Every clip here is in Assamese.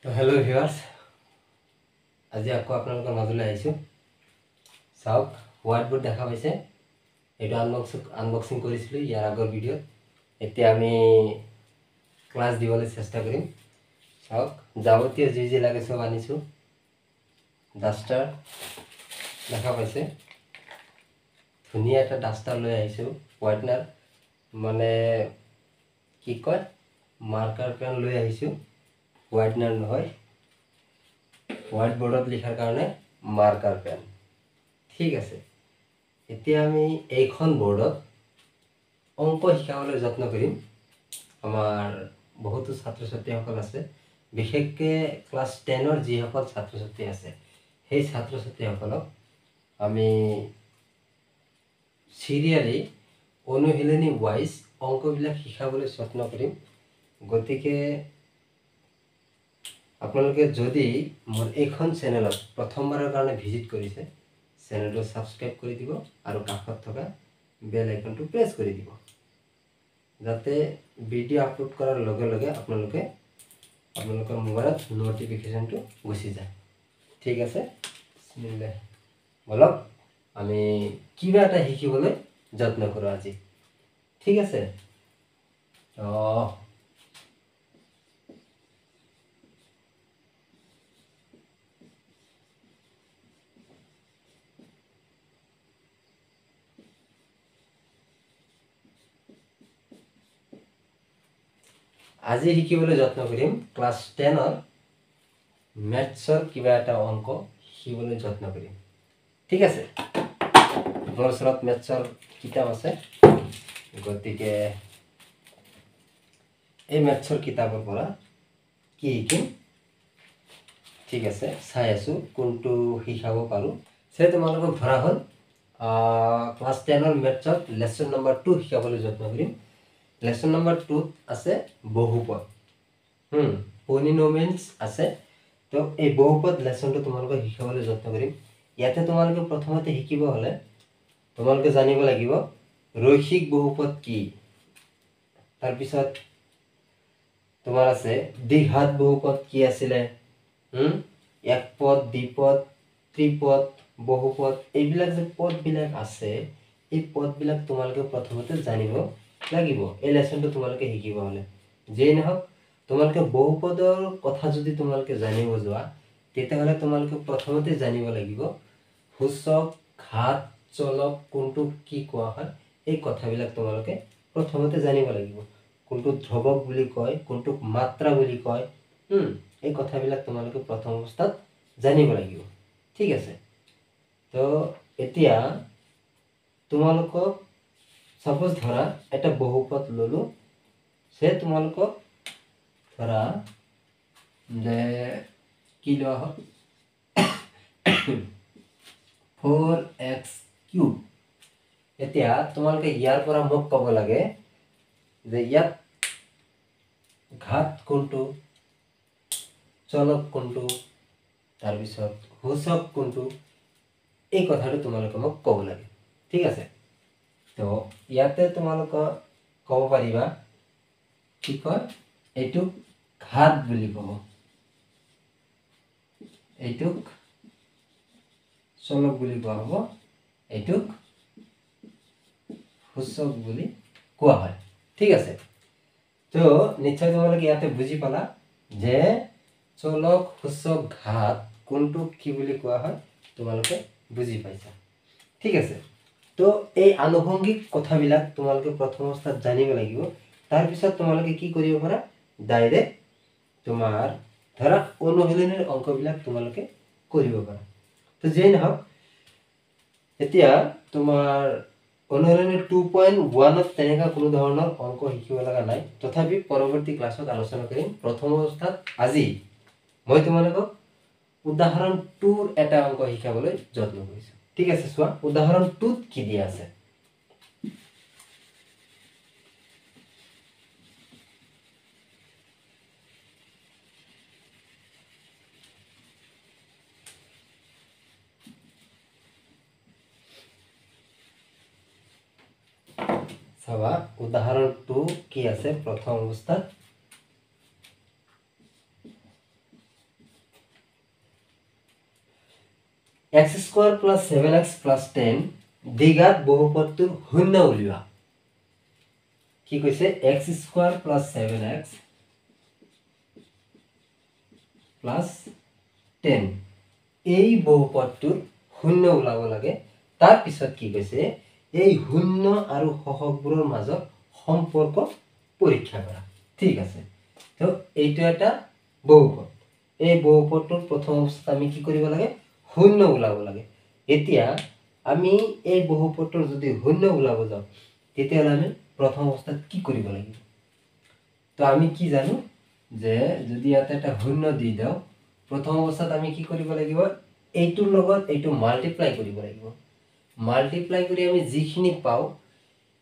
তো হেল্ল' ভিউৱাৰ্ছ, আজি আকৌ আপোনালোকৰ মাজলৈ আহিছোঁ। চাওক, হোৱাইট বোৰ্ড দেখা পাইছে। এইটো আনবক্সিং কৰিছিলোঁ ইয়াৰ আগৰ ভিডিঅ'ত। এতিয়া আমি ক্লাছ দিবলৈ চেষ্টা কৰিম। চাওক, যাৱতীয় যি লাগে চব আনিছোঁ। ডাষ্টাৰ দেখা পাইছে, ধুনীয়া এটা ডাষ্টাৰ লৈ আহিছোঁ। হোৱাইটনাৰ মানে কি কয়, মাৰ্কাৰ পেন লৈ আহিছোঁ। হোৱাইটনাৰ নহয়, হোৱাইট বোৰ্ডত লিখাৰ কাৰণে মাৰ্কাৰ পেন। ঠিক আছে, এতিয়া আমি এইখন বোৰ্ডত অংক শিকাবলৈ যত্ন কৰিম। আমাৰ বহুতো ছাত্ৰ ছাত্ৰীসকল আছে, বিশেষকৈ ক্লাছ 10ৰ যিসকল ছাত্ৰ ছাত্ৰী আছে, সেই ছাত্ৰ ছাত্ৰীসকলক আমি চিৰিয়েলি অনুশীলনী ৱাইজ অংকবিলাক শিকাবলৈ যত্ন কৰিম। গতিকে আপোনালোকে যদি মোৰ এইখন চেনেলত প্ৰথমবাৰৰ কাৰণে ভিজিট কৰিছে, চেনেলটো ছাবস্ক্ৰাইব কৰি দিব আৰু কাষত থকা বেল আইকনটো প্ৰেছ কৰি দিব, যাতে ভিডিঅ' আপলোড কৰাৰ লগে লগে আপোনালোকৰ মোবাইলত ন'টিফিকেশ্যনটো গুচি যায়। ঠিক আছে, বলক আমি কিবা এটা শিকিবলৈ যত্ন কৰোঁ আজি। ঠিক আছে, আজি শিকিবলৈ যত্ন কৰিম ক্লাছ 10ৰ মেথছৰ কিবা এটা অংক শিকিবলৈ যত্ন কৰিম। ঠিক আছে, মোৰ ওচৰত মেথছৰ কিতাপ আছে, গতিকে এই মেথছৰ কিতাপৰ পৰা কি শিকিম। ঠিক আছে, চাই আছোঁ কোনটো শিকাব পাৰোঁ। তোমালোকক ধৰা হ'ল ক্লাছ 10ৰ মেথছৰ লেচন নম্বৰ 2 শিকাবলৈ যত্ন কৰিম। লেচন নম্বৰ 2ত আছে বহুপদ, পলিনমিয়েলছ আছে। তো এই বহুপদ লেচনটো তোমালোকক শিকাবলৈ যত্ন কৰিম। ইয়াতে তোমালোকে প্ৰথমতে শিকিব হ'লে তোমালোকে জানিব লাগিব ৰৈখিক বহুপদ কি। তাৰপিছত তোমাৰ আছে দ্বিঘাত বহুপদ কি আছিলে, একপদ, দ্বিপদ, ত্ৰিপদ, বহুপদ, এইবিলাক যে পদবিলাক আছে, এই পদবিলাক তোমালোকে প্ৰথমতে জানিব লাগিব এই লেচনটো তোমালোকে শিকিব হ'লে। যেই নহওক, তোমালোকে বহুপদৰ কথা যদি তোমালোকে জানিব যোৱা, তেতিয়াহ'লে তোমালোকে প্ৰথমতে জানিব লাগিব সূচক, ঘাত, চলক কোনটোক কি কোৱা হয়, এই কথাবিলাক তোমালোকে প্ৰথমতে জানিব লাগিব। কোনটোক ধ্ৰুৱক বুলি কয়, কোনটোক মাত্ৰা বুলি কয়, এই কথাবিলাক তোমালোকে প্ৰথম অৱস্থাত জানিব লাগিব। ঠিক আছে, তো এতিয়া তোমালোকক সাপোজ ধৰা এটা বহুপদ ল'লোঁ, তোমালোকক ধৰা যে কি লোৱা হ'ল 4x³ এতিয়া তোমালোকে ইয়াৰ পৰা মোক ক'ব লাগে যে ইয়াত ঘাত কোনটো, চলক কোনটো, তাৰপিছত সূচক কোনটো, এই কথাটো তোমালোকে মোক ক'ব লাগে। ঠিক আছে, তো ইয়াতে তোমালোকে ক'ব পাৰিবা কি কয়, এইটোক ঘাত বুলি ক'ব, এইটোক চলক বুলি কোৱা হ'ব, এইটোক সূচক বুলি কোৱা হয়। ঠিক আছে, তো নিশ্চয় তোমালোকে ইয়াতে বুজি পালা যে চলক, সূচক, ঘাত কোনটোক কি বুলি কোৱা হয়, তোমালোকে বুজি পাইছা। ঠিক আছে, তো এই আনুষংগিক কথাবিলাক তোমালোকে প্ৰথম অৱস্থাত জানিব লাগিব। তাৰপিছত তোমালোকে কি কৰিব পাৰা, ডাইৰেক্ট তোমাৰ ধৰা অনুশীলনীৰ অংকবিলাক তোমালোকে কৰিব পাৰা। তো যেই নহওক, এতিয়া তোমাৰ অনুশীলনী 2.1ত তেনেকুৱা কোনো ধৰণৰ অংক শিকিব লগা নাই, তথাপি পৰৱৰ্তী ক্লাছত আলোচনা কৰিম। প্ৰথম অৱস্থাত আজি মই তোমালোকক উদাহৰণ 2ৰ এটা অংক শিকাবলৈ যত্ন কৰিছোঁ। ঠিক আছে, চোৱা উদাহৰণ 2ত কি দিয়া আছে। চাবা উদাহৰণ 2 কি আছে প্ৰথম অৱস্থাত। x² + 7x + 10 দ্বিঘাত বহুপদটোৰ শূন্য উলিওৱা কি কৈছে x² + 7x + 10 এই বহুপদটোৰ শূন্য ওলাব লাগে তাৰ পিছত কি কৈছে এই শূন্য আৰু সহগবোৰৰ মাজত সম্পৰ্ক পৰীক্ষা কৰা ঠিক আছে তো এইটো এটা বহুপদ এই বহুপদটোৰ প্ৰথম অৱস্থাত আমি কি কৰিব লাগে শূন্য ওলাব লাগে এতিয়া আমি এই বহুপদটোৰ যদি শূন্য ওলাব যাওঁ তেতিয়াহ'লে আমি প্ৰথম অৱস্থাত কি কৰিব লাগিব তো আমি কি জানো যে যদি ইয়াতে এটা শূন্য দি দাও প্ৰথম অৱস্থাত আমি কি কৰিব লাগিব এইটোৰ লগত এইটো মাল্টিপ্লাই কৰিব লাগিব মাল্টিপ্লাই কৰি আমি যিখিনি পাও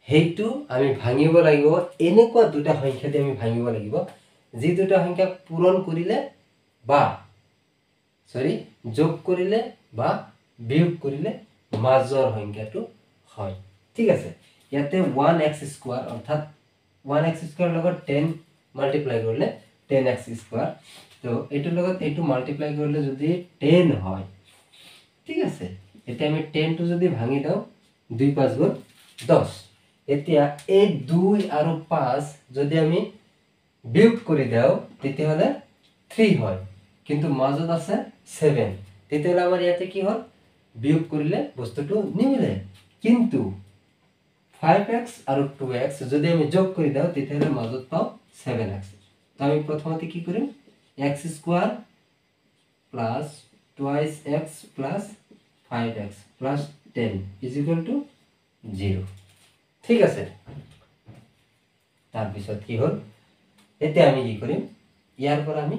হেইটো আমি ভাঙিব লাগিব এনেকুৱা দুটা সংখ্যা দি আমি ভাঙিব লাগিব যি দুটা সংখ্যা পূৰণ কৰিলে বা সৰি যোগ কৰিলে বা বিয়োগ কৰিলে মাজৰ সংখ্যাটো হয় ঠিক আছে ইয়াতে 1x² অৰ্থাৎ 1x² লগত 10 মাল্টিপ্লাই কৰিলে 10x² তো এইটোৰ লগত এইটো মাল্টিপ্লাই কৰিলে যদি 10 হয় ঠিক আছে এতিয়া আমি 10 টো যদি ভাঙি দাও 2 5 গুণ 10 এতিয়া এই 2 আৰু 5 যদি আমি বিয়োগ কৰি দাও তেতিয়াহলে 3 হয় কিন্তু মাজত আছে 7 তেতিয়াহলে আমাৰ ইয়াতে কি হ'ল বিয়োগ কৰিলে বস্তুটো নিমিলে কিন্তু 5x আৰু 2x যদি আমি যোগ কৰি দাও তেতিয়াহলে মাজত পাও 7x তো আমি প্ৰথমতে কি কৰিম x² + twice x plus 5x plus 10 is equal to 0 ঠিক আছে তাৰ পিছত কি হ'ল এতিয়া আমি কি কৰিম ইয়াৰ পৰা আমি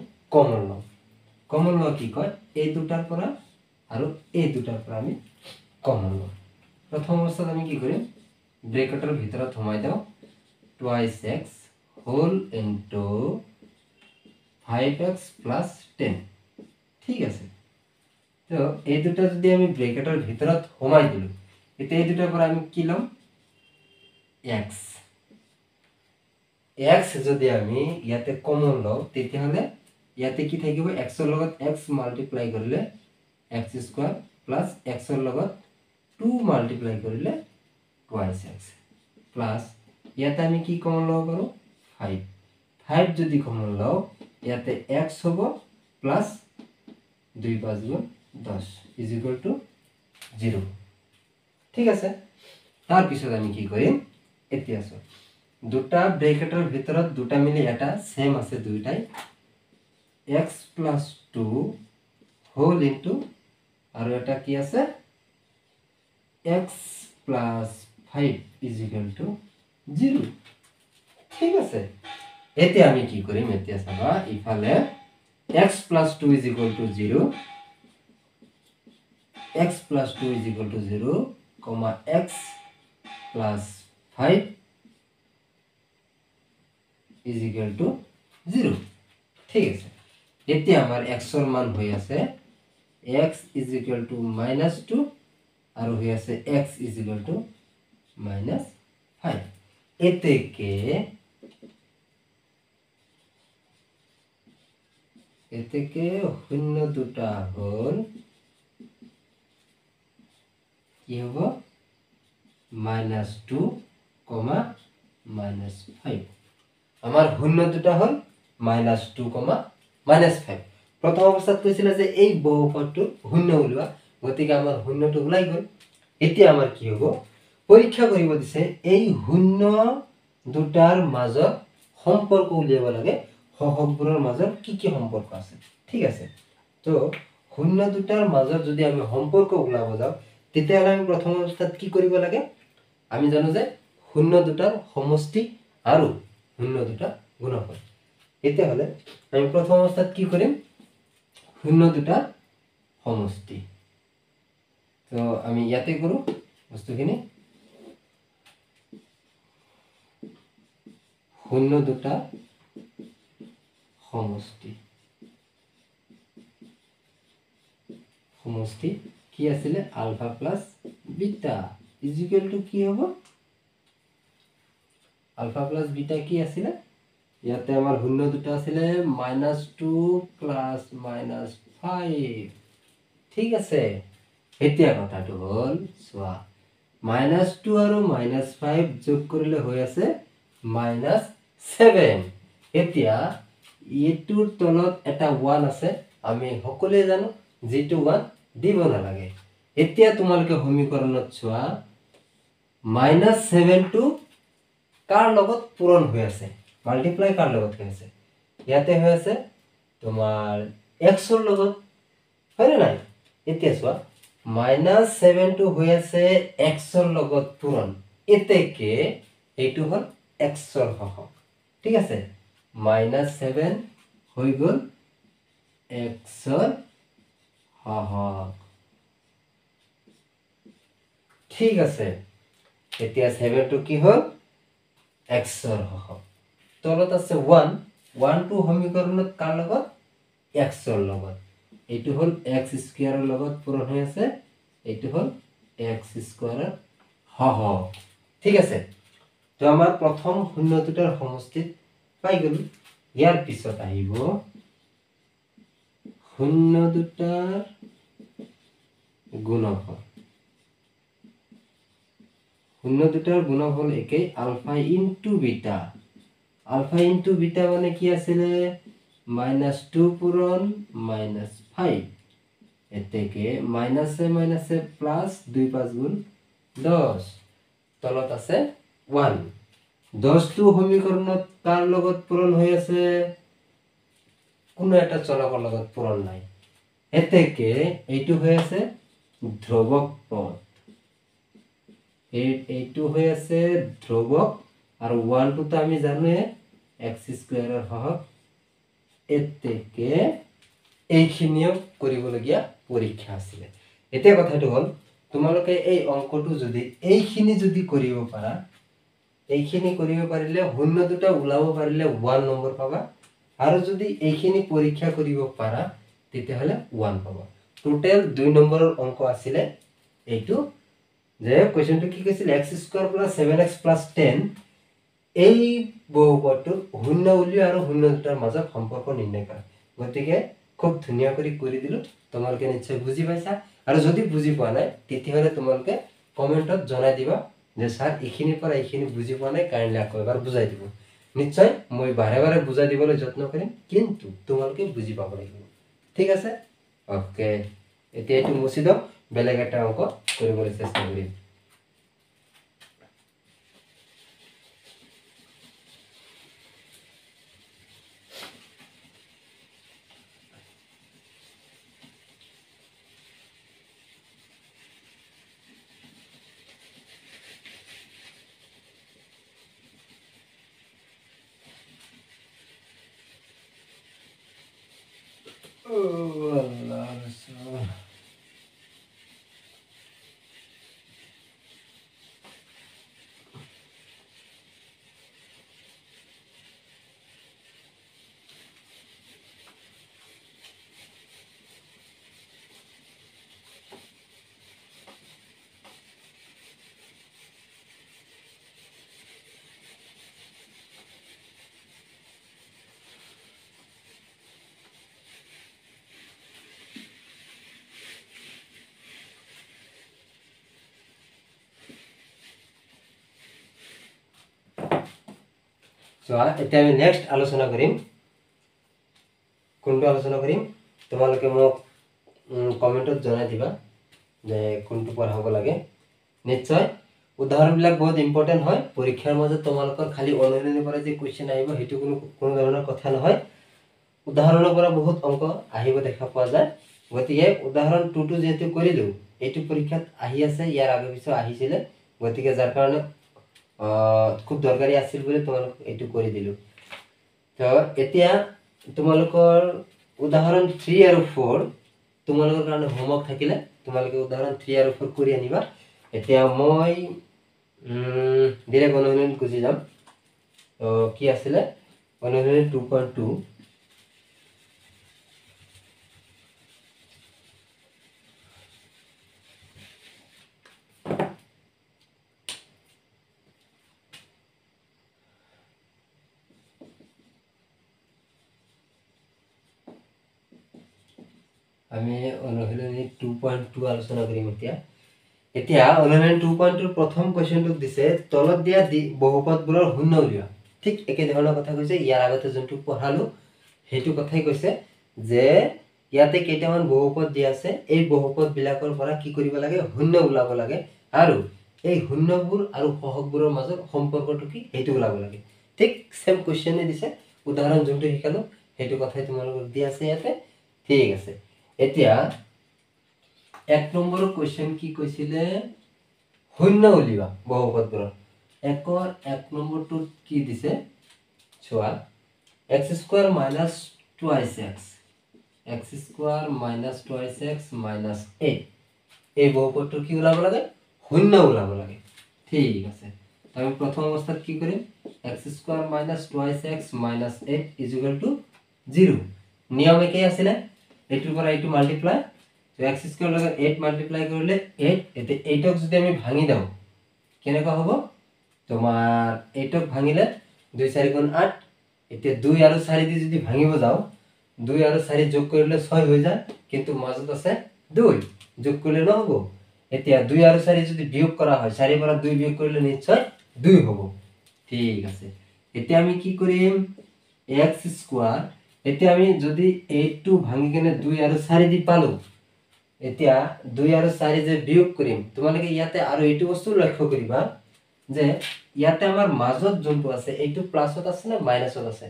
কমন লওঁ কি কয় এই দুটাৰ পৰা আৰু এই দুটাৰ পৰা আমি কমন লওঁ প্ৰথম অৱস্থাত আমি কি কৰিম ব্ৰেকেটৰ ভিতৰত সোমাই দাও twice x whole into 5x plus 10 ঠিক আছে তো এই দুটা যদি আমি ব্রেকেটের ভিতৰত সোমাই দিলো এতিয়া এই দুটাৰ পৰা আমি কি লম x যদি আমি ইয়াতে কমন লওঁ তেতিয়াহলে ইয়াতে কি থাকিব x ৰ লগত x মাল্টিপ্লাই কৰিলে x² প্লাস x ৰ লগত 2 মাল্টিপ্লাই কৰিলে twice x প্লাস ইয়াতে আমি কি কমন লব পাৰো 5 যদি কমন লওঁ ইয়াতে x হ'ব প্লাস 2 5 গুণ 10 is equal to 0 ঠিক আছে তাৰ পিছত আমি কি কৰিম এতিয়া আছে দুটা ব্ৰেকেটৰ ভিতৰত দুটা মিলি এটা সেম আছে দুইটাই x plus 2 whole into আৰু এটা কি আছে x plus 5 is equal to 0 ঠিক আছে এতিয়া আমি কি কৰিম এতিয়া চাবা ইফালে x plus 2 is equal to 0 x plus 2 is equal to 0 comma x plus 5 is equal to 0 ঠিক আছে এতিয়া আমাৰ x ৰ মান হৈ আছে x is equal to -2 আৰু হৈ আছে x is equal to -5 এতেকে শূন্য দুটা হল কি হ'ব -2, -5 আমাৰ শূন্য দুটা হল -2, -5 প্ৰথম অৱস্থাত কৈছিল যে এই বহুপদটো শূন্য উলিওৱা গতিকে আমাৰ শূন্যটো ওলাই গল এতিয়া আমাৰ কি হ'ব পৰীক্ষা কৰিব দিছে এই শূন্য দুটাৰ মাজত সম্পৰ্ক উলিয়াব লাগে সহগবোৰৰ মাজত কি কি সম্পৰ্ক আছে ঠিক আছে তো শূন্য দুটাৰ মাজত যদি আমি সম্পৰ্ক উলাব যাও তেতিয়াহলে আমি প্ৰথম অৱস্থাত কি কৰিব লাগে আমি জানো যে শূন্য দুটাৰ সমষ্টি আৰু শূন্য দুটা গুণফল এতিয়া হলে আমি প্ৰথম অৱস্থাত কি কৰিম শূন্য দুটা সমষ্টি তো আমি ইয়াতে কৰো বস্তুখিনি শূন্য দুটা সমষ্টি কি আছিল alpha plus beta is equal to কি হ'ব আলফা প্লাস বিটা কি আছিল ইয়াতে আমাৰ শূন্য দুটা আছিল -2 প্লাস -5 ঠিক আছে এতিয়া কথাটো হ'ল চোৱা -2 আৰু -5 যোগ কৰিলে হৈ আছে -7। এতিয়া এইটোৰ তলত এটা 1 আছে, আমি সকলোৱে জানো যিটো 1 দিব নালাগে। এতিয়া তোমালোকে সমীকৰণত চোৱা -7 টো কাৰ লগত পূৰণ হৈ আছে, মাল্টিপ্লাই কাৰ লগত হৈ আছে, ইয়াতে হৈ আছে তোমাৰ x ৰ লগত, হয়নে নাই? এতিয়া চোৱা -7 টো হৈ আছে x ৰ লগত পূৰণ, এতেকে এইটো হ'ল x ৰ হৰণ, ঠিক আছে? -7 হৈ গ'ল x ৰ হৰণ, ঠিক আছে। এতিয়া 7 টো কি হ'ল x ৰ হৰণ, তলত আছে 1, 1 টো সমীকৰণত কাৰ লগত, x ৰ লগত, এইটো হ'ল x স্কয়াৰৰ লগত পূৰণ হৈ আছে, এইটো হ'ল x স্কয়াৰৰ হৰণ, ঠিক আছে? তো আমাৰ প্ৰথম শূন্য দুটাৰ সমষ্টিত পাই গ'লো। ইয়াৰ পিছত আহিব শূন্য দুটাৰ গুণফল। শূন্য দুটাৰ গুণফল একেই alpha into beta. Alpha into beta মানে কি আছিলে, -2 পূৰণ -5, এতেকে মাইনাছে মাইনাছে প্লাস 2 5 গুণ 10, তলত আছে 1। 10 টো সমীকৰণত কাৰ লগত পূৰণ হৈ আছে, কোনো এটা চলকৰ লগত পূৰণ নাই, এতেকে এইটো হৈ আছে ধ্ৰুবক পদ, এইটো হৈ আছে ধ্ৰুবক, আৰু 1 টো তো আমি জানোৱে x স্কয়াৰৰ হৰণ, এতেকে এইখিনিও কৰিবলগীয়া পৰীক্ষা আছিলে। এতিয়া কথাটো হ'ল তোমালোকে এই অংকটো যদি এইখিনি যদি কৰিব পাৰা, এইখিনি কৰিব পাৰিলে শূন্য দুটা ওলাব পাৰিলে 1 নম্বৰ পাবা, আৰু যদি এইখিনি পৰীক্ষা কৰিব পাৰা তেতিয়াহ'লে 1 পাবা। টোটেল 2 নম্বৰৰ অংক আছিলে এইটো, যে কোৱেশ্চনটো কি কৈছিল, x² + 7x + 10 এই বহুপদটোৰ শূন্য উলিওৱা আৰু শূন্য দুটাৰ মাজত সম্পৰ্ক নিৰ্ণয় কৰা। গতিকে খুব ধুনীয়া কৰি দিলো, তোমালোকে নিশ্চয় বুজি পাইছা। আৰু যদি বুজি পোৱা নাই তেতিয়াহ'লে তোমালোকে কমেন্টত জনাই দিবা যে স্যাৰ এইখিনিৰ পৰা এইখিনি বুজি পোৱা নাই, কাইণ্ডলি আকৌ এবাৰ বুজাই দিব। নিশ্চয় মই বাৰে বাৰে বুজাই দিবলৈ যত্ন কৰিম, কিন্তু তোমালোকে বুজি পাব লাগিব, ঠিক আছে? ওকে, এতিয়া এইটো মুছি দিওঁ, বেলেগ এটা অংক কৰিবলৈ চেষ্টা কৰিম। এতিয়া আমি নেক্সট আলোচনা কৰিম, কোনটো আলোচনা কৰিম তোমালোকে মোক কমেন্টত জনাই দিবা যে কোনটো পঢ়াব লাগে। নিশ্চয় উদাহৰণবিলাক বহুত ইম্পৰ্টেণ্ট হয়, পৰীক্ষাৰ মাজত তোমালোকৰ খালি অনুশীলনীৰ পৰা যে কুৱেশ্যন আহিব সেইটো কোনো ধৰণৰ কথা নহয়, উদাহৰণৰ পৰা বহুত অংক আহিব দেখা পোৱা যায়। গতিকে উদাহৰণ 2টো যেহেতু কৰিলো, এইটো পৰীক্ষাত আহি আছে, ইয়াৰ আগে পিছে আহিছিলে, গতিকে যাৰ কাৰণে খুব দৰকাৰী আছিল বুলি তোমালোক এইটো কৰি দিলো। তো এতিয়া তোমালোকৰ উদাহৰণ 3 আৰু 4 তোমালোকৰ কাৰণে হোমৱৰ্ক থাকিলে তোমালোকে উদাহৰণ 3 আৰু 4 কৰি আনিবা। এতিয়া মই ডিৰেক্ট অনুশীলনীত গুচি যাম। তো কি আছিলে অনুশীলনী 2.2, আমি অনুশীলনী 2.2 আলোচনা কৰিম এতিয়া। এতিয়া অনুশীলনী 2.2 প্ৰথম কোৱেশ্চনটো দিছে তলত দিয়া বহুপদবোৰৰ শূন্য উলিওৱা। ঠিক একে ধৰণৰ কথা কৈছে, ইয়াৰ আগতে যোনটো পঢ়ালো সেইটো কথাই কৈছে যে ইয়াতে কেইটামান বহুপদ দিয়া আছে, এই বহুপদ বিলাকৰ পৰা কি কৰিব লাগে, শূন্য ওলাব লাগে আৰু এই শূন্যবোৰ আৰু সহগবোৰৰ মাজৰ সম্পৰ্কটো কি সেইটো ওলাব লাগে। ঠিক সেম কোৱেশ্চনে দিছে, উদাহৰণ যোনটো শিকালো সেইটো কথাই তোমালোকক দিয়া আছে ইয়াতে। ঠিক আছে, এতিয়া 1 নম্বৰ কোৱেশ্চন কি কৈছিলে, শূন্য উলিওৱা বহুপদবোৰৰ। 1 নম্বৰটোত কি দিছে চোৱা, x² - 2x, x² - 2x - 8 এই বহুপদটোৰ কি ওলাব লাগে, শূন্য ওলাব লাগে। ঠিক আছে, আমি প্ৰথম অৱস্থাত কি কৰিম, x² - 2x - 8 = 0। নিয়ম একেই আছিলে, এইটোৰ পৰা এইটো মাল্টিপ্লাই, তো x² লগত 8 মাল্টিপ্লাই কৰিলে 8। এতিয়া 8ক যদি আমি ভাঙি দাও কেনেকুৱা হ'ব, তোমাৰ 8ক ভাঙিলে 2 4 গুণ 8। এতিয়া 2 আৰু 4 দি যদি ভাঙিব যাও, 2 আৰু 4 যোগ কৰিলে 6 হৈ যায়, কিন্তু মাজত আছে 2, যোগ কৰিলে নহব। এতিয়া 2 আৰু 4 যদি বিয়োগ কৰা হয়, 4 পৰা 2 বিয়োগ কৰিলে নিশ্চয় 2 হ'ব। ঠিক আছে, এতিয়া আমি কি কৰিম, x², এতিয়া আমি যদি 8টো ভাঙি কেনে 2 আৰু 4 দি পালো, এতিয়া 2 আৰু 4 যে বিয়োগ কৰিম, তোমালোকে ইয়াতে আৰু এইটো বস্তু লক্ষ্য কৰিবা যে ইয়াতে আমাৰ মাজত যোনটো আছে এইটো প্লাসত আছে না মাইনাসত আছে।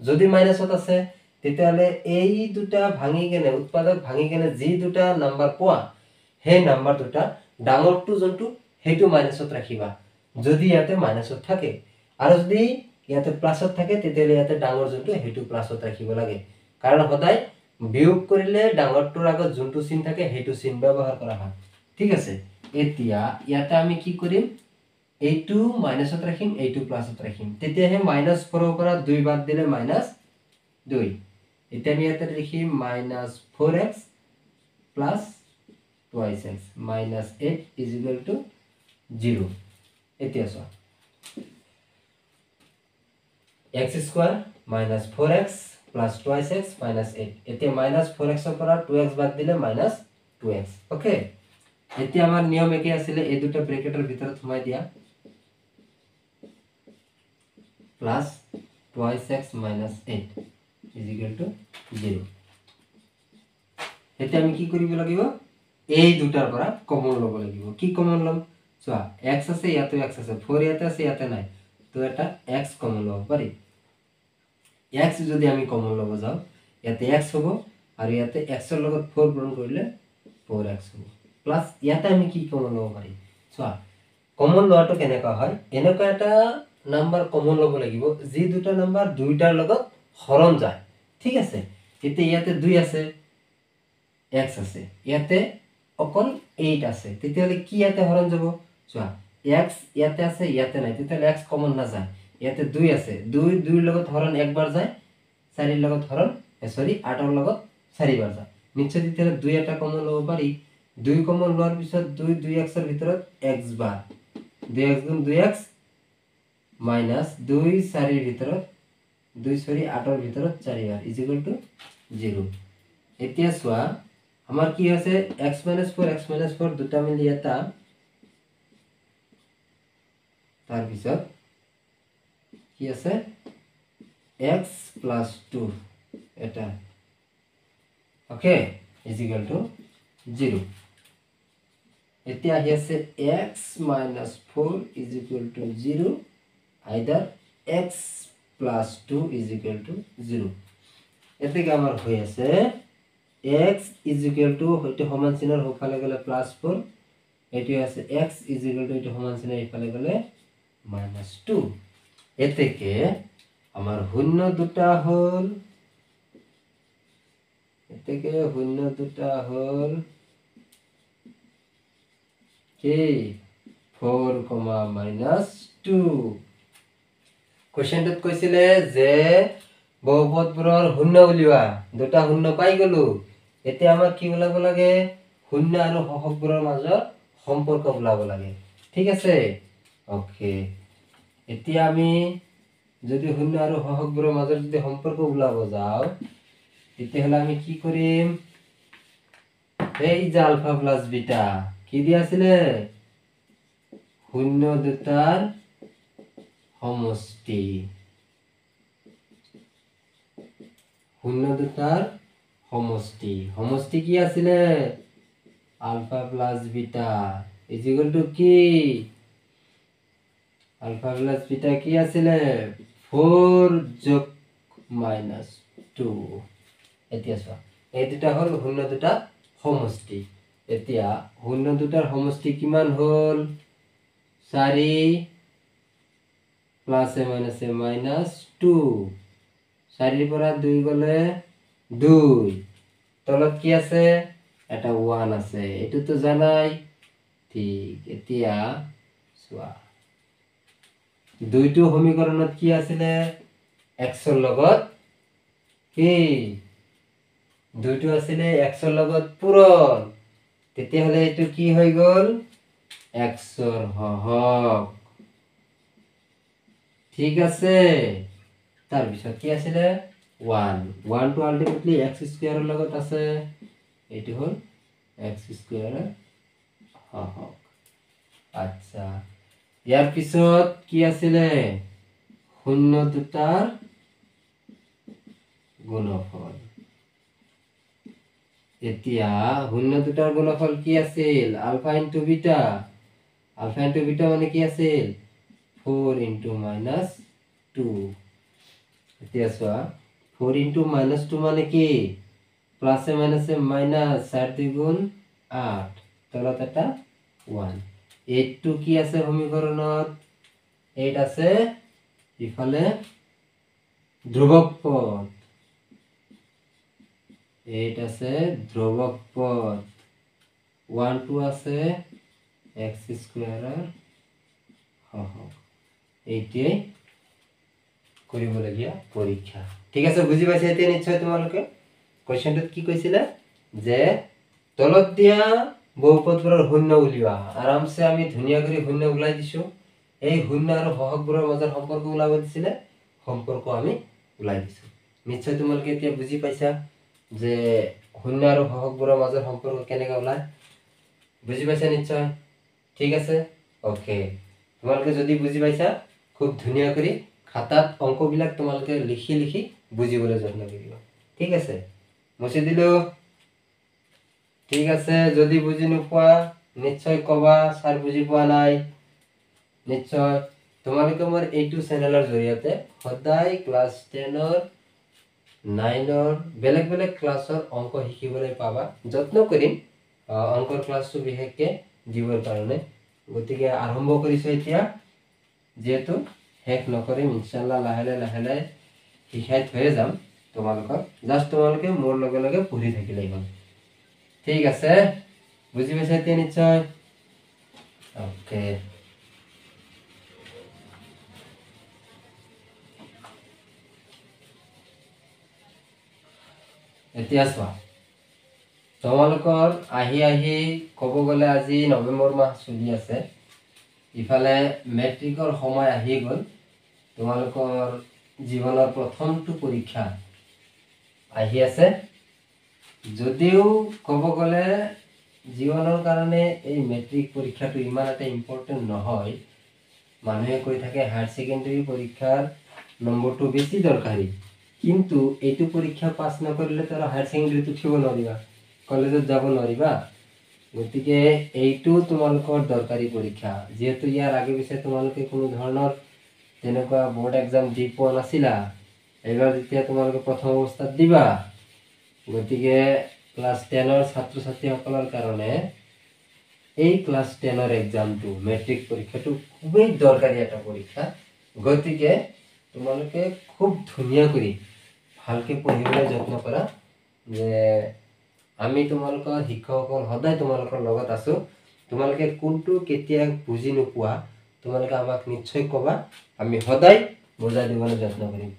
যদি মাইনাসত আছে তেতিয়াহলে এই দুটা ভাঙি কেনে, উৎপাদক ভাঙি কেনে যি দুটা নাম্বার পোৱা, সেই নাম্বাৰ দুটা ডাঙৰটো যোনটো সেইটো মাইনাসত ৰাখিবা যদি ইয়াতে মাইনাসত থাকে, আৰু যদি ইয়াতে প্লাসত থাকে তেতিয়াহলে ইয়াতে ডাঙৰ যোনটো সেইটো প্লাসত ৰাখিব লাগে। কাৰণ সদায় বিয়োগ কৰিলে ডাঙৰটোৰ আগত যোনটো চিন থাকে সেইটো চিন ব্যৱহাৰ কৰা হয়। ঠিক আছে, এতিয়া ইয়াতে আমি কি কৰিম, এইটো মাইনাসত ৰাখিম, এইটো প্লাসত ৰাখিম, তেতিয়াহে -4 পৰা 2 বাদ দিলে -2। এতিয়া আমি ইয়াতে লিখিম -4x + 2x - 8 = 0। এতিয়া চোৱা, x² - 4x + 2x - 8। এতিয়া -4x পৰা 2x বাদ দিলে -2x। ওকে, এতিয়া আমাৰ নিয়ম একে আছিলে, এই দুটা ব্ৰেকেটৰ ভিতৰত সোমাই দিয়া, প্লাস 2x - 8 = 0। এতিয়া আমি কি কৰিব লাগিব, এই দুটাৰ পৰা কমন ল'ব লাগিব। কি কমন ল'ম, চোৱা x আছে, ইয়াতে x আছে, 4 ইয়াতে আছে, ইয়াতে নাই, তো এটা x কমন ল'ব পাৰি। x যদি আমি কমন ল'ব যাও, ইয়াতে x হ'ব আৰু ইয়াতে x ৰ লগত 4 পূৰণ কৰিলে 4x হ'ব, প্লাস ইয়াতে আমি কি কমন ল'ব পাৰি, চোৱা কমন লোৱাটো কেনেকুৱা হয়, এনেকুৱা এটা নাম্বাৰ কমন ল'ব লাগিব যি দুটা নাম্বাৰ দুইটাৰ লগত হৰণ যায়। ঠিক আছে, এতিয়া ইয়াতে 2 আছে, x আছে, ইয়াতে অকল 8 আছে, তেতিয়াহলে কি ইয়াতে হৰণ যাব, চোৱা x ইয়াতে আছে, ইয়াতে নাই, তেতিয়াহলে x কমন না যায়। ইয়াতে 2 আছে, 2 2 ৰ লগত হৰণ একবাৰ যায়, 4 ৰ লগত হৰণ 8 ৰ লগত 4 বাৰ যায়, নিশ্চয় তেতিয়াহলে 2 এটা কমন ল'ব পাৰি। 2 কমন লোৱাৰ পিছত 2 2x ৰ ভিতৰত x বাৰ, 2x গুণ 2x - 2 4 ৰ ভিতৰত 2 4 8 ৰ ভিতৰত 4 বাৰ = 0। এতিয়া চোৱা আমাৰ কি আছে, x - 4 x - 4 দুটা মিলি এটা, তাৰ পিছত কি আছে x + 2 এটা, ওকে = 0। এতিয়া আহি আছে x - 4 = 0, আইদার x + 2 = 0। এতেকে আমাৰ হৈ আছে x = হয়তো সমান চিনৰ সোঁফালে গ'লে +4, এটো আছে x = এইটো সমান চিনৰ ইফালে গ'লে -2। এতেকে আমাৰ শূন্য দুটা হল, এতেকে শূন্য দুটা হল কি 4, -2। কোৱেশ্চনটোত কৈছিলে যে বহুপদবোৰৰ শূন্য উলিওৱা, দুটা শূন্য পাই গলো। এতিয়া আমাক কি ওলাব লাগে, শূন্য আৰু সহগবোৰৰ মাজৰ সম্পৰ্ক ওলাব লাগে। ঠিক আছে, ওকে। এতিয়া আমি যদি শূন্য আৰু সহগবোৰৰ মাজৰ যদি সম্পৰ্ক ওলাব যাও, তেতিয়াহলে আমি কি কৰিম, এই যে আলফা প্লাস বিটা কি দিয়াছিলে শূন্য দুটার সমষ্টি শূন্য দুটার সমষ্টি সমষ্টি কি আছিলে alpha plus beta is equal to কি আলফা প্লাস বিটা কি আছিলে 4 যোগ -2 এতিয়া চোৱা এই দুটা হল শূন্য দুটা সমষ্টি এতিয়া শূন্য দুটাৰ সমষ্টি কিমান হল 4 প্লাস এ মাইনাস 2 4 পৰা 2 গলে 2 তলত কি আছে এটা 1 আছে এটো তো জানাই ঠিক এতিয়া চোৱা দুইটো সমীকৰণত কি আছিলে x ৰ লগত কি দুইটো আছিলে x ৰ লগত পূৰণ তেতিয়া হলে এটো কি হৈ গল x ৰ হহক ঠিক আছে তাৰ পিছত কি আছিলে 1 1 টো আলটিমেটলি x স্কয়াৰৰ লগত আছে এটো হল x স্কয়াৰৰ হহক আচ্ছা ইয়াৰ পিছত কি আছিলে শূন্য দুটাৰ গুণফল এতিয়া শূন্য দুটাৰ গুণফল কি আছিল আলফা ইনটু বিটা মানে কি আছিল 4 ইনটু -2 এতিয়া চোৱা 4 ইনটু -2 মানে কি প্লাসে মাইনাসে মাইনাস 4 2 গুণ 8 তলত এটা 1 8 কি আছে সমীকৰণত 8 আছে ইফালে ধ্ৰুবক পদ 8 আছে ধ্ৰুবক পদ 1 2 আছে x স্কয়াৰৰ হহক এইটোৱে কৰিবলগীয়া পৰীক্ষা ঠিক আছে বুজি পাইছা এতিয়া নিশ্চয় তোমালোকে কোৱেশ্চনটোত কি কৈছিলে যে তলত দিয়া বহুপদবোৰৰ শূন্য উলিওৱা আৰামছে আমি ধুনিয়া কৰি শূন্য উলাই দিছো এই শূন্য আৰু হহকবোৰৰ মাজৰ সম্পৰ্ক উলাব দিছিলে সম্পৰ্ক আমি উলাই দিছো নিশ্চয় তোমালোকে এতিয়া বুজি পাইছা যে শূন্য আৰু হহকবোৰৰ মাজৰ সম্পৰ্ক কেনেকৈ উলাই বুজি পাইছা নিশ্চয় ঠিক আছে ওকে তোমালোকে যদি বুজি পাইছা খুব ধুনিয়া কৰি খাতাত অঙ্কবিলাক তোমালোকে লিখি লিখি বুজিবলৈ যত্ন কৰিবা ঠিক আছে মুছি দিলো ঠিক আছে যদি বুজি নোপোৱা নিশ্চয় কবা স্যাৰ বুজি পোৱা নাই নিশ্চয় তোমালোকে মোৰ এইটো চেনেলৰ জৰিয়তে সদায় ক্লাস 10 ৰ 9 ৰ বেলেগ বেলেগ ক্লাছৰ অঙ্ক শিকিবলৈ পাবা যত্ন কৰিম অঙ্কৰ ক্লাছটো বিশেষকৈ দিবৰ কাৰণে গতিকে আৰম্ভ কৰিছো এতিয়া যেহেতু শেষ নকৰিম ইনশাআল্লাহ লাহে লাহে শিকাই থৈ যাম তোমালোকক জাস্ট তোমালোকে মোৰ লগে লগে পঢ়ি থাকিলেই হ'ল ঠিক আছে বুজি পাইছা এতিয়া নিশ্চয় ওকে এতিয়া চোৱা তোমালোকৰ আহি ক'ব গ'লে আজি নৱেম্বৰ মাহ চলি আছে ইফালে মেট্ৰিকৰ সময় আহি গ'ল তোমালোকৰ জীৱনৰ প্ৰথমটো পৰীক্ষা আহি আছে যদিও ক'ব গ'লে জীৱনৰ কাৰণে এই মেট্ৰিক পৰীক্ষাটো ইমান এটা ইম্পৰ্টেন্ট নহয় মানুহে কৈ থাকে হায়াৰ সেকেন্ডাৰী পৰীক্ষাৰ নম্বৰটো বেছি দৰকাৰী কিন্তু এইটো পৰীক্ষা পাছ নকৰিলে তো হায়াৰ সেকেন্ডাৰীত উঠিব নোৱাৰিবা কলেজত যাব নোৱাৰিবা গতিকে এইটো তোমালোকৰ দৰকাৰী পৰীক্ষা যেহেতু ইয়াৰ আগে পিছে তোমালোকে কোনো ধৰণৰ তেনেকুৱা বোৰ্ড এক্সাম দি পোৱা নাছিলা এবাৰ যেতিয়া তোমালোকে প্ৰথম অৱস্থাত দিবা গতিকে ক্লাস 10 ৰ ছাত্ৰ ছাত্ৰীসকলৰ কাৰণে এই ক্লাস 10 ৰ এক্সামটো মেট্ৰিক পৰীক্ষাটো খুবেই দৰকাৰী এটা পৰীক্ষা গতিকে তোমালোকে খুব ধুনিয়া কৰি ভালকে পঢ়িবলৈ যত্ন কৰা যে আমি তোমালোকৰ শিক্ষকসকল সদায় তোমালোকৰ লগত আছো তোমালোকে কোনটো কেতিয়া বুজি নোপোৱা তোমালোকে আমাক নিশ্চয় কবা আমি সদায় বুজাই দিবলৈ যত্ন কৰিম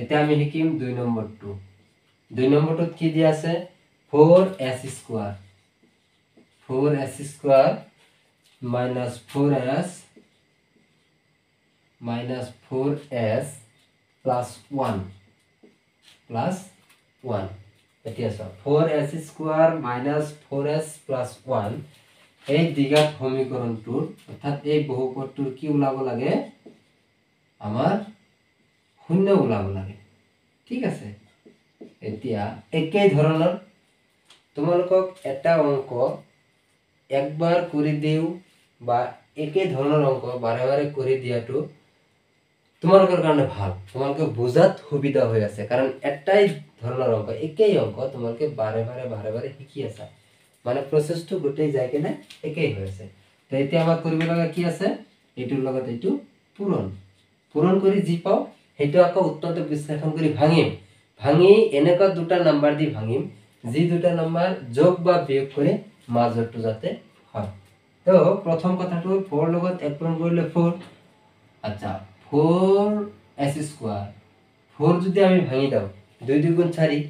এতিয়া আমি শিকিম 2 নম্বৰটো 2 নম্বৰটোত কি দিয়া আছে 4s স্কয়াৰ 4s plus 1 এতিয়া চোৱা 4s square minus 4s plus 1 এই দ্বিঘাত সমীকৰণটোৰ অৰ্থাৎ এই বহুপদটোৰ কি ওলাব লাগে আমাৰ শূন্য ওলাব লাগে ঠিক আছে এতিয়া একেই ধৰণৰ তোমালোকক এটা অংক একবাৰ কৰি দিও বা একেই ধৰণৰ অংক বাৰে বাৰে কৰি দিয়াটো তোমালোকৰ কাৰণে ভাল তোমালোকে বুজাত সুবিধা হৈ আছে কাৰণ এটাই ধৰণৰ অংক একেই অংক তোমালোকে বাৰে বাৰে শিকি আছা মানে প্ৰসেসটো গোটেই যায় কেনে একেই হৈ আছে তো এতিয়া আমাৰ কৰিব লগা কি আছে এইটোৰ লগত এইটো পূৰণ কৰি যি পাও সেইটো আকৌ উত্তৰটো বিশ্লেষণ কৰি ভাঙি এনেকা দুটা নাম্বাৰ দি ভাঙিম যি দুটা নাম্বাৰ যোগ বা বিয়োগ কৰে মাজৰটো যাতে হয় তো প্ৰথম কথাটো 4 লগত এক পূৰণ কৰিলে 4 আচ্ছা 4s স্কয়ার 4 যদি আমি ভাঙি দাও 2 2 গুণ 4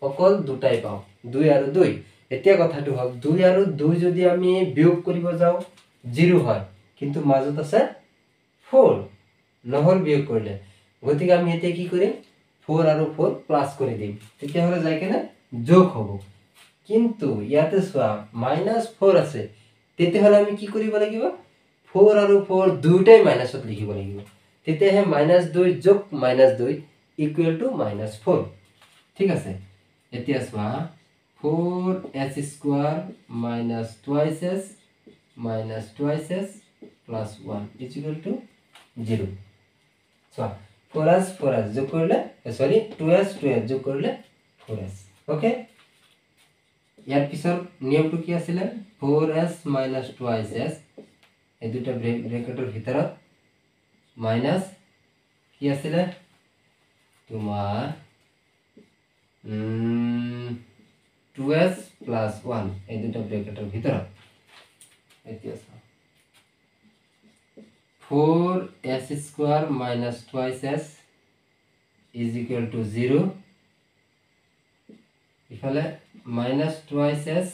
অকল দুটাই পাও 2 আৰু 2 এতিয়া কথাটো হল 2 আৰু 2 যদি আমি বিয়োগ কৰিব যাও 0 হয় কিন্তু মাজত আছে 4 নহল বিয়োগ কৰিলে গতিকে আমি এতিয়া কি কৰিম 4 আৰু 4 প্লাস কৰি দিম তেতিয়া হলে যায় কেনে যোগ হ'ব কিন্তু ইয়াতে সোয়া -4 আছে তেতিয়া হলে আমি কি কৰিব লাগিব 4 আৰু 4 দুটাই মাইনাসত লিখিব লাগিব তেতিয়া হে -2 যোগ -2 ইকুৱেল টু -4 ঠিক আছে এতিয়া সোয়া 4s square -2s 2s plus 1 is equal to 0 so 4s যোগ কৰিলে সৰি 2s যোগ কৰিলে 4s ওকে ইয়াৰ পিছৰ নিয়মটো কি আছিল 4s 2s এই দুটা ব্ৰেকেটৰ ভিতৰত মাইনাস কি আছিল তোমাৰ 2s plus 1 এই দুটা ব্ৰেকেটৰ ভিতৰত এতিয়া 4s square minus 2s is equal to 0 ইফালে minus 2s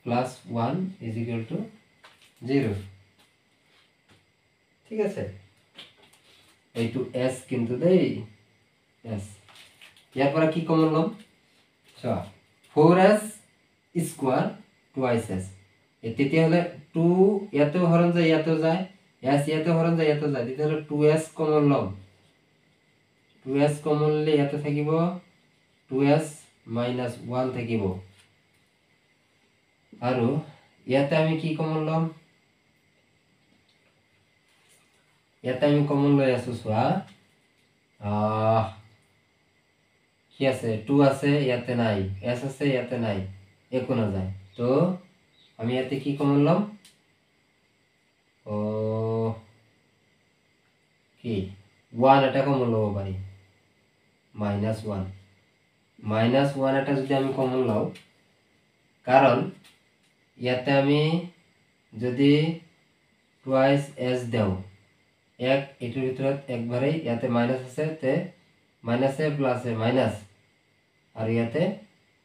plus 1 is equal to 0 ঠিক আছে এইটো s কিন্তু দেই s ইয়াৰ পৰা কি কমন লম চোৱা 4s স্কয়াৰ 2s তেতিয়া হলে 2 ইয়াতে হৰণ যায় ইয়াতে যায় s ইয়াতে হৰণ যায় ইয়াতে যায় তেতিয়া হলে 2s কমন লম 2s কমন ললে ইয়াতে থাকিব 2s minus 1 থাকিব আৰু ইয়াতে আমি কি কমন লম ইয়াতে আমি কমন লৈ আছো সোয়া কি আছে 2 আছে ইয়াতে নাই s আছে ইয়াতে নাই একো না যায় তো আমি ইয়াতে কি কমন লম ও কি 1 এটা কমন লব পারি -1 এটা যদি আমি কমন লও কারণ ইয়াতে আমি যদি টুৱাইস s দেও এক এটাৰ ভিতৰত একবারেই ইয়াতে মাইনাস আছে তে মাইনাসে প্লাসে মাইনাস আর ইয়াতে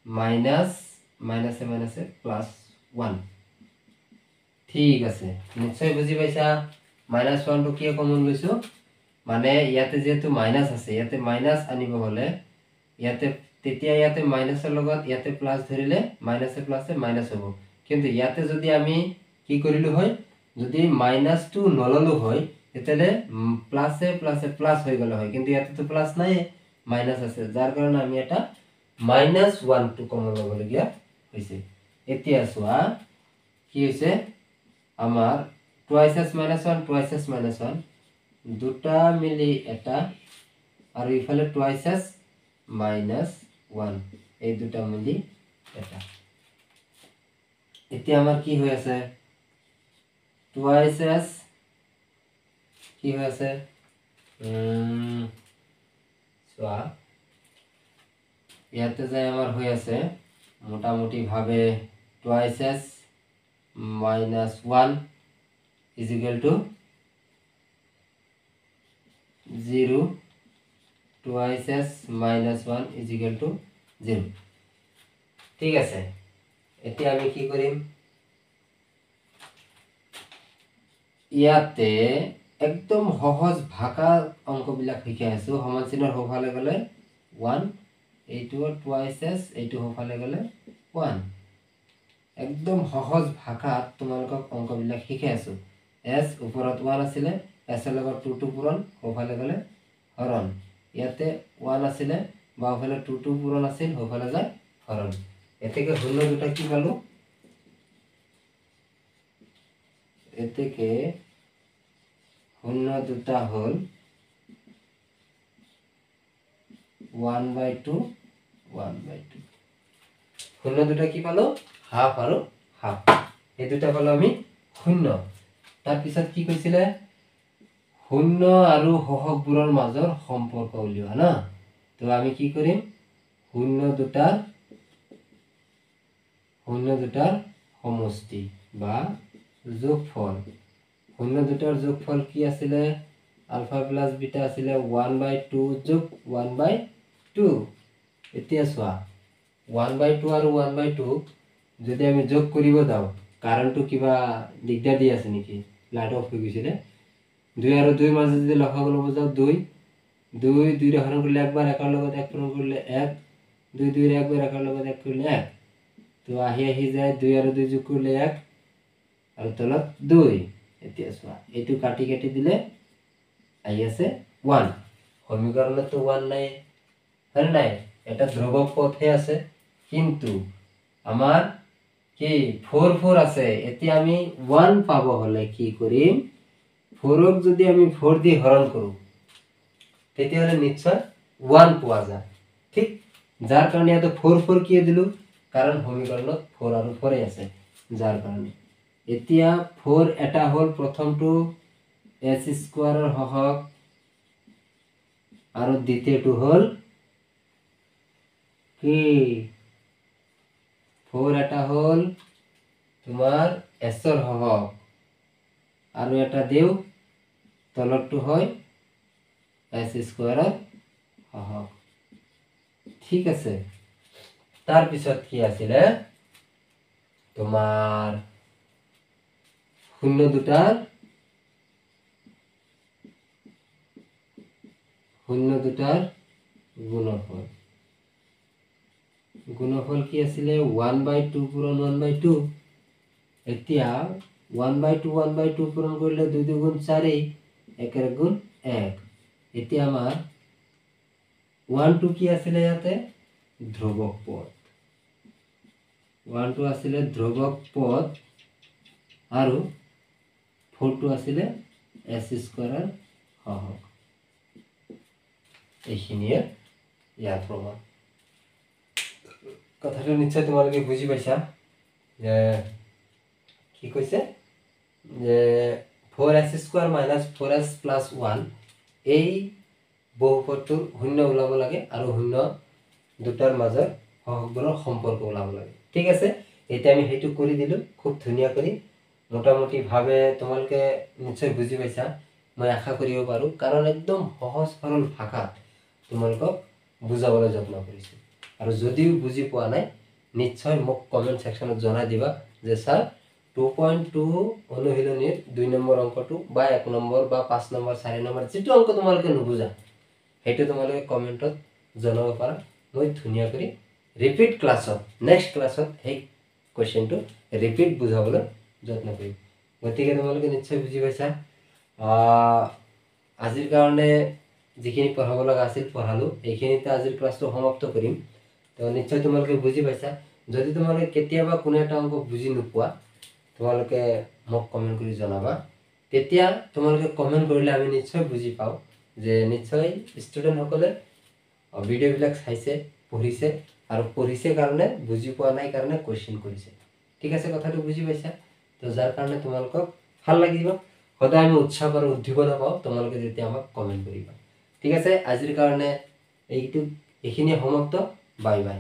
মাইনাসে প্লাস 1 ঠিক আছে নিশ্চয় বুঝি পাইছা -1 টো কি কমন লৈছো মানে ইয়াতে যেহেতু মাইনাস আছে ইয়াতে মাইনাস আনিব হলে ইয়াতে তেতিয়া ইয়াতে মাইনাসৰ লগত ইয়াতে প্লাস ধৰিলে মাইনাসে প্লাসে মাইনাস হ'ব কিন্তু ইয়াতে যদি আমি কি কৰিলো হয় যদি -2 নললো হয় তেতিয়ালে প্লাসে প্লাসে প্লাস হৈ গলে হয় কিন্তু ইয়াতে তো প্লাস নাই মাইনাস আছে যাৰ কাৰণে আমি এটা -1 টো কমন লব লগিয়া হৈছে এতিয়া সোয়া কি হৈছে আমার 2s - 1 দুটা মিলি এটা আর ইফালে 2s - 1 এই দুটা মিলি এটা এতিয়া আমার কি হৈ আছে 2s কি হৈ আছে সোয়া ইয়াতে যায় আমার হৈ আছে মোটামুটি ভাবে 2s - 1 is equal to 0 2s - 1 is equal to 0 ঠিক আছে এতিয়া আমি কি কৰিম ইয়াতে একদম সহজ ভাষা অঙ্কবিলাক শিকাই আছো সমান চিহ্নৰ সোঁফালে গলে 1 এইটো টুৱাইস এস, এইটো হফালে গ'লে 1। একদম সহজ ভাষাত তোমালোকক অংকবিলাক শিকাই আছো। এস ওপৰত 1 আছিলে, এছৰ লগত 2 পূৰণ, হফালে গ'লে হৰণ। ইয়াতে 1 আছিলে, বাওঁফালে 2 পূৰণ আছিল, হফালে যায় হৰণ। এতেকে শূন্য দুটা কি পালো? এতেকে শূন্য দুটা হল 1/2 1/2। শূন্য দুটা কি পালো? হাফ আৰু হাফ। এই দুটা পালো আমি শূন্য। তাৰ পিছত কি কৈছিলে? শূন্য আৰু হহকবোৰৰ মাজৰ সম্পৰ্ক উলিওৱা না। তো আমি কি কৰিম? শূন্য দুটাৰ সমষ্টি বা যোগফল। শূন্য দুটাৰ যোগফল কি আছিলে? আলফা প্লাস বিটা আছিলে 1/2 যোগ 1/2। এতিয়া চোৱা 1/2 আৰু 1/2 যদি আমি যোগ কৰিব যাওঁ, কাৰণটো কিবা দিগদাৰ দি আছে নেকি? লাইট অফ হৈ গৈছিলে। 2 আৰু 2 মাজে যদি লসাগু ল'ব যাওঁ 2 2 হৰণ কৰিলে একবাৰ, একৰ লগত 1 পূৰণ কৰিলে 1, 2 2 একবাৰ, একৰ লগত 1 কৰিলে 1। তো আহি যায় 2 আৰু 2 যোগ কৰিলে 1 আৰু তলত 2। এতিয়া চোৱা এইটো কাটি কাটি দিলে আহি আছে 1। সমীকৰণত তো 1 নাই, হয় নাই? এটা ধ্ৰুবক পথহে আছে, কিন্তু আমাৰ কি 4 4 আছে। এতিয়া আমি 1 পাব হলে কি কৰিম? 4ক যদি আমি 4 দি হৰণ কৰো তেতিয়াহলে নিশ্চয় 1 পোৱা যায়। ঠিক, যাৰ কাৰণে ইয়াতে 4 4 কিয় দিলো? কাৰণ সমীকৰণত 4 আৰু 4 আছে, যাৰ কাৰণে। এতিয়া 4 এটা হল প্ৰথমটো s স্কয়াৰৰ হহক, আৰু দ্বিতীয়টো হল কি 4 এটা হল তোমাৰ s ৰ হহক, আৰু এটা দেও তলৰটো হয় s স্কয়াৰৰ হহক। ঠিক আছে, তাৰ পিছত কি আছিলে? তোমাৰ শূন্য দুটাৰ গুণফল। গুণফল কি আছিলে? 1/2 পূৰণ 1/2। এতিয়া 1/2 1/2 পূৰণ কৰিলে 2 2 গুণ 4, 1 1 গুণ 1। এতিয়া আমাৰ 1 2 কি আছিলে? ইয়াতে ধ্ৰুবক পদ। 1 2 আছিলে ধ্ৰুবক পদ, আৰু 4 2 আছিলে s স্কয়াৰৰ হহক। এইখিনিয়ে ইয়াৰ প্ৰমাণ। কথাটো নিশ্চয় তোমালোকে বুজি পাইছা যে কি কৈছে? যে 4s square minus 4s plus 1 এই বহুপদটোৰ শূন্য ওলাব লাগে, আৰু শূন্য দুটাৰ মাজৰ হহকবোৰৰ সম্পৰ্ক ওলাব লাগে। ঠিক আছে, এতিয়া আমি সেইটো কৰি দিলো খুব ধুনীয়া কৰি। মোটামুটি ভাৱে তোমালোকে নিশ্চয় বুজি পাইছা, মই আশা কৰিব পাৰো, কাৰণ একদম সহজ সৰল ভাষাত তোমালোকক বুজাবলৈ যত্ন কৰিছো। আৰু যদিও বুজি পোৱা নাই নিশ্চয় মোক কমেন্ট সেকশনত জনাই দিবা যে স্যাৰ 2.2 অনুশীলনীৰ 2 নম্বৰ অংকটো বা 1 নম্বৰ বা 5 নম্বৰ 4 নম্বৰ যেটো অংক তোমালোকে নুবুজা সেইটো তোমালোকে কমেন্টত জনাব পাৰা। মই ধুনীয়া কৰি ৰিপিট ক্লাছত নেক্সট ক্লাছত এই কোৱেশ্চনটো ৰিপিট বুজাবলৈ যত্ন কৰিম। গতিকে তোমালোকে নিশ্চয় বুজি পাইছা। আজিৰ কাৰণে যিখিনি পঢ়াব লগা আছিল পঢ়ালো, এইখিনিতে আজিৰ ক্লাছটো সমাপ্ত কৰিম। তো নিশ্চয় তোমালোকে বুজি পাইছা। যদি তোমালোকে কেতিয়াবা কোনো এটা অংক বুজি নোপোৱা তোমালোকে মোক কমেন্ট কৰি জনাবা। তেতিয়া তোমালোকে কমেন্ট কৰিলে আমি নিশ্চয় বুজি পাওঁ যে নিশ্চয় ষ্টুডেন্ট সকলে ভিডিঅ'বিলাক চাইছে, পঢ়িছে, আৰু পঢ়িছে কাৰণে বুজি পোৱা নাই কাৰণে কোৱেশ্চন কৰিছে। ঠিক আছে, কথাটো বুজি পাইছা? তো যাৰ কাৰণে তোমালোকক ভাল লাগিব, সদায় আমি উৎসাহ আৰু উদ্দীপনা পাওঁ তোমালোকে যেতিয়া আমাক কমেন্ট কৰিবা। ঠিক আছে, আজিৰ কাৰণে এইখিনি সমাপ্ত। Bye bye.